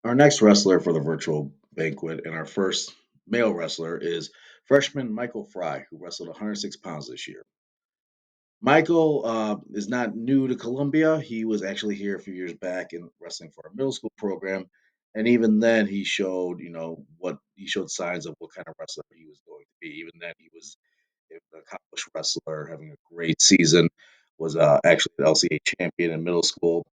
Our next wrestler for the virtual banquet and our first male wrestler is freshman Michael Frye, who wrestled 106 pounds this year. Michael is not new to Columbia. He was actually here a few years back in wrestling for a middle school program, and even then, he showed what he showed signs of what kind of wrestler he was going to be. Even then, he was an accomplished wrestler, having a great season. Was actually an LCA champion in middle school.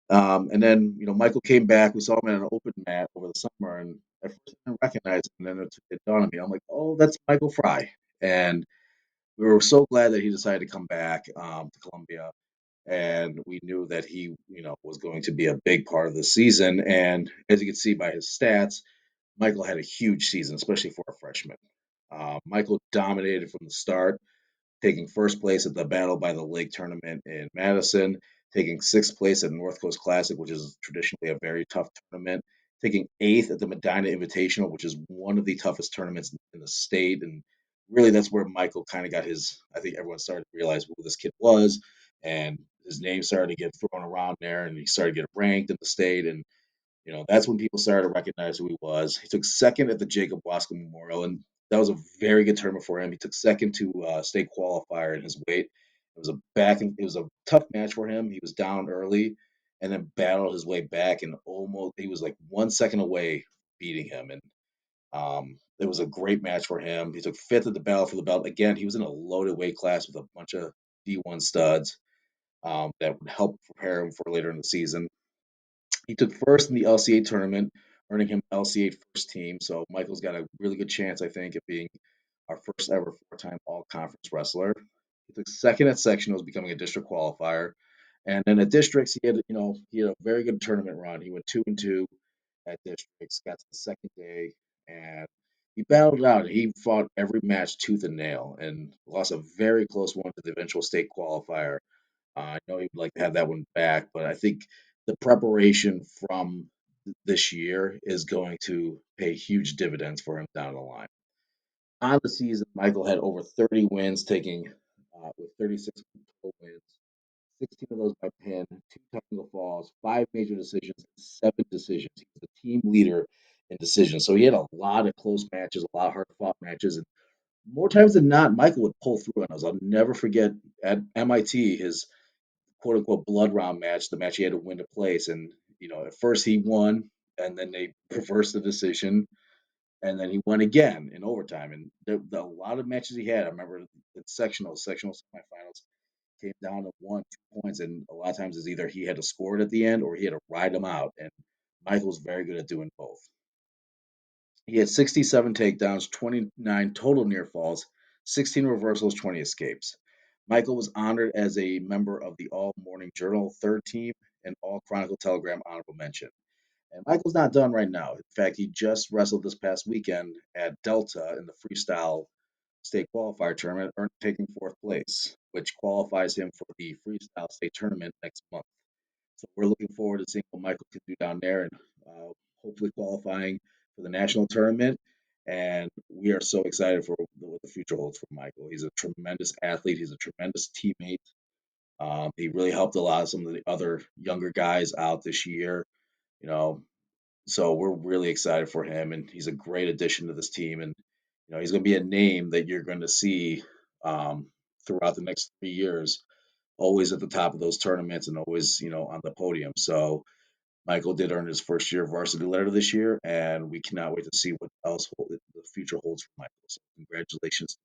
And then, Michael came back. We saw him at an open mat over the summer, and at first I didn't recognize him. And then it dawned on me. I'm like, oh, that's Michael Fry. And we were so glad that he decided to come back to Columbia. And we knew that he, was going to be a big part of the season. And as you can see by his stats, Michael had a huge season, especially for a freshman. Michael dominated from the start, taking first place at the Battle by the Lake tournament in Madison, taking sixth place at North Coast Classic, which is traditionally a very tough tournament, taking eighth at the Medina Invitational, which is one of the toughest tournaments in the state. And really, that's where Michael kind of got his, I think everyone started to realize who this kid was. And his name started to get thrown around there, and he started to get ranked in the state. And that's when people started to recognize who he was. He took second at the Jacob Wasco Memorial, and that was a very good tournament for him. He took second to state qualifier in his weight. It was a tough match for him. He was down early, and then battled his way back, and almost he was like 1 second away beating him. And it was a great match for him. He took fifth at the battle for the belt. Again, he was in a loaded weight class with a bunch of D1 studs that would help prepare him for later in the season. He took first in the LCA tournament, earning him LCA first team. So Michael's got a really good chance, I think, of being our first ever four-time all-conference wrestler. He took second at sectionals, becoming a district qualifier. And then at districts, he had a very good tournament run. He went 2-2 at districts, got to the second day, and he battled it out. He fought every match tooth and nail and lost a very close one to the eventual state qualifier. I know he'd like to have that one back, but I think the preparation from this year is going to pay huge dividends for him down the line. On the season, Michael had over 30 wins, taking with 36 total wins, 16 of those by pin, two technical falls, five major decisions, and seven decisions. He was the team leader in decisions. So he had a lot of close matches, a lot of hard fought matches, and more times than not, Michael would pull through on those. I'll never forget at MIT his quote unquote blood round match, the match he had to win to place. And, at first he won, and then they reversed the decision, and then he won again in overtime. And a lot of matches he had, I remember the sectional semifinals came down to 1, 2 points. And a lot of times it's either he had to score it at the end or he had to ride them out. And Michael was very good at doing both. He had 67 takedowns, 29 total near falls, 16 reversals, 20 escapes. Michael was honored as a member of the All Morning Journal third team and All Chronicle Telegram honorable mention. And Michael's not done right now. In fact, he just wrestled this past weekend at Delta in the freestyle state qualifier tournament, taking fourth place, which qualifies him for the freestyle state tournament next month. So we're looking forward to seeing what Michael can do down there and hopefully qualifying for the national tournament. And we are so excited for what the future holds for Michael. He's a tremendous athlete. He's a tremendous teammate. He really helped a lot of some of the other younger guys out this year. You know, so we're really excited for him, and he's a great addition to this team. And he's going to be a name that you're going to see um, throughout the next 3 years, always at the top of those tournaments and always on the podium. So Michael did earn his first year varsity letter this year, and we cannot wait to see what else the future holds for Michael. So congratulations